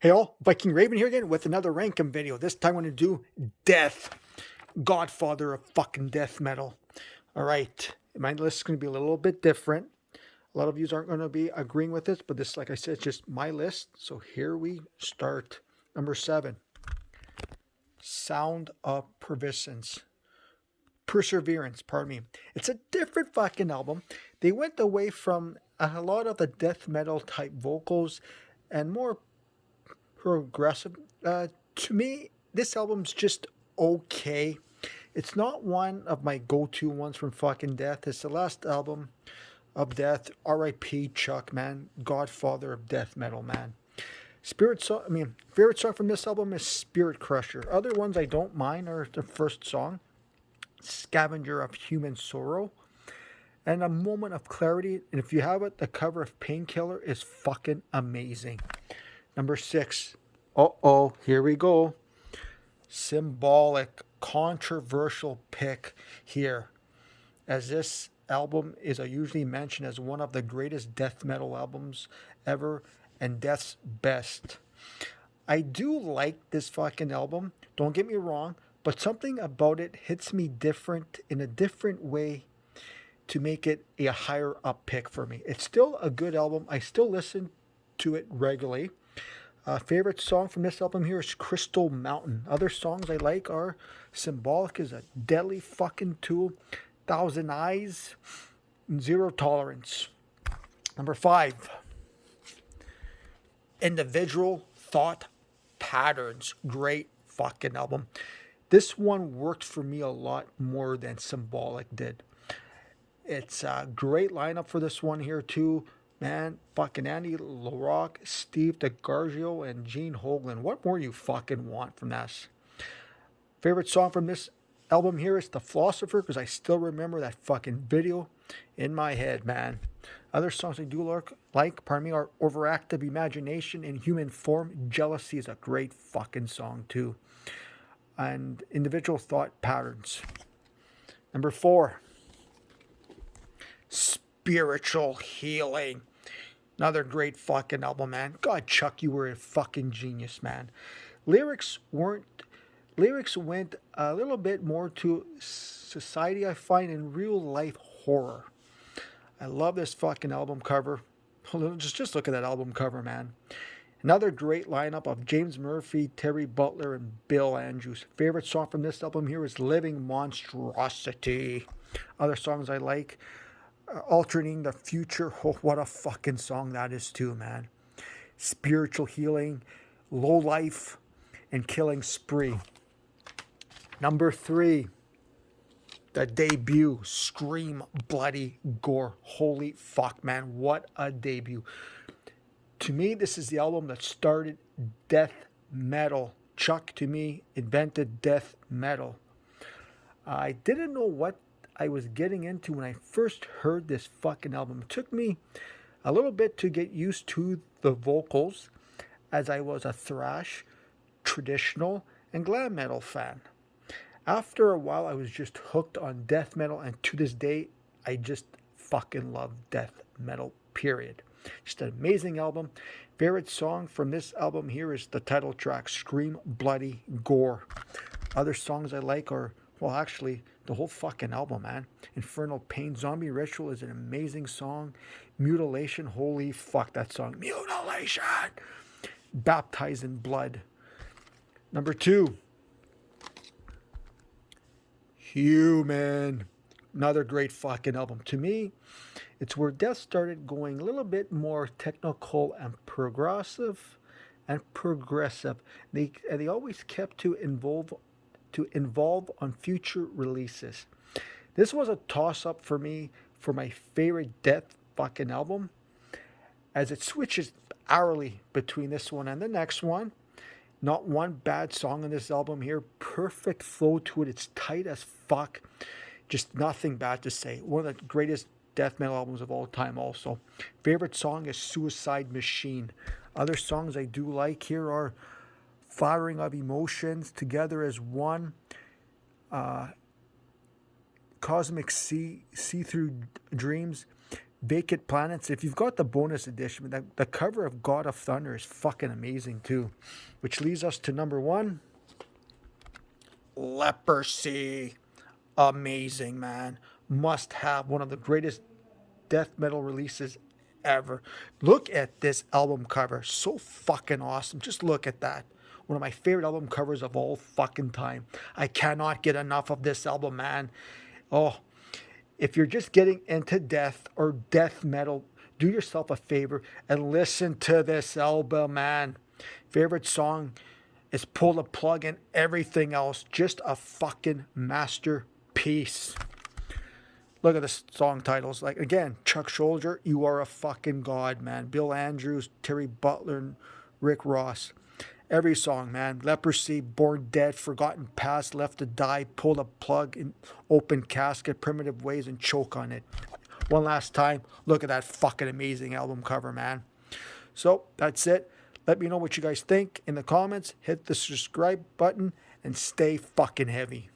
Hey all, Viking Raven here again with another Rankum video. This time I'm going to do Death, Godfather of fucking death metal. Alright, my list is going to be a little bit different. A lot of you aren't going to be agreeing with this, but this, like I said, is just my list. So here we start. Number 7, Sound of Perseverance, pardon me. It's a different fucking album. They went away from a lot of the death metal type vocals and more progressive. To me, this album's just okay. It's not one of my go-to ones from fucking Death. It's the last album of Death. R.I.P. Chuck, man, Godfather of death metal, man. Favorite song from this album is Spirit Crusher. Other ones I don't mind are the first song, Scavenger of Human Sorrow, and A Moment of Clarity. And if you have it, the cover of Painkiller is fucking amazing. Number 6. Here we go. Symbolic, controversial pick here, as this album is usually mentioned as one of the greatest death metal albums ever and Death's best. I do like this fucking album, don't get me wrong, but something about it hits me different in a different way to make it a higher up pick for me. It's still a good album. I still listen to it regularly. Favorite song from this album here is Crystal Mountain. Other songs I like are Symbolic is a deadly fucking tool, Thousand Eyes, and Zero Tolerance. Number 5, Individual Thought Patterns. Great fucking album. This one worked for me a lot more than Symbolic did. It's a great lineup for this one here too. Man, fucking Andy LaRocque, Steve DeGargio, and Gene Hoglan. What more you fucking want from this? Favorite song from this album here is The Philosopher, because I still remember that fucking video in my head, man. Other songs I do like, are Overactive Imagination, In Human Form. Jealousy is a great fucking song too. And Individual Thought Patterns. Number 4, Spiritual Healing. Another great fucking album, man. God, Chuck, you were a fucking genius, man. Lyrics went a little bit more to society, I find, in real life horror. I love this fucking album cover. Just look at that album cover, man. Another great lineup of James Murphy, Terry Butler, and Bill Andrews. Favorite song from this album here is Living Monstrosity. Other songs I like, Alternating the Future. Oh, what a fucking song that is too, man. Spiritual Healing, Low Life, and Killing Spree. Number 3, the debut, Scream Bloody Gore. Holy fuck, man, what a debut. To me, this is the album that started death metal. Chuck, to me, invented death metal. I didn't know what I was getting into when I first heard this fucking album. It took me a little bit to get used to the vocals, as I was a thrash, traditional, and glam metal fan. After a while, I was just hooked on death metal, and to this day, I just fucking love death metal, period. Just an amazing album. Favorite song from this album here is the title track, Scream Bloody Gore. Other songs I like are, well, actually, the whole fucking album, man. Infernal Pain, Zombie Ritual is an amazing song. Mutilation, holy fuck, that song. Mutilation! Baptized in Blood. Number 2, Human. Another great fucking album. To me, it's where Death started going a little bit more technical and progressive. They always kept to involve on future releases. This was a toss-up for me for my favorite Death fucking album, as it switches hourly between this one and the next one. Not one bad song on this album here. Perfect flow to it. It's tight as fuck. Just nothing bad to say. One of the greatest death metal albums of all time also. Favorite song is Suicide Machine. Other songs I do like here are Firing of Emotions, Together as One, Cosmic See-Through Dreams, Vacant Planets. If you've got the bonus edition, the cover of God of Thunder is fucking amazing too. Which leads us to number 1, Leprosy. Amazing, man. Must have, one of the greatest death metal releases ever. Look at this album cover. So fucking awesome. Just look at that. One of my favorite album covers of all fucking time. I cannot get enough of this album, man. Oh, if you're just getting into death or death metal, do yourself a favor and listen to this album, man. Favorite song is Pull the Plug, and everything else. Just a fucking masterpiece. Look at the song titles. Like, again, Chuck Schuldiner, You Are a Fucking God, man. Bill Andrews, Terry Butler, and Rick Ross. Every song, man. Leprosy, Born Dead, Forgotten Past, Left to Die, Pull the Plug, in Open Casket, Primitive Ways, and Choke on It. One last time, look at that fucking amazing album cover, man. So, that's it. Let me know what you guys think in the comments. Hit the subscribe button and stay fucking heavy.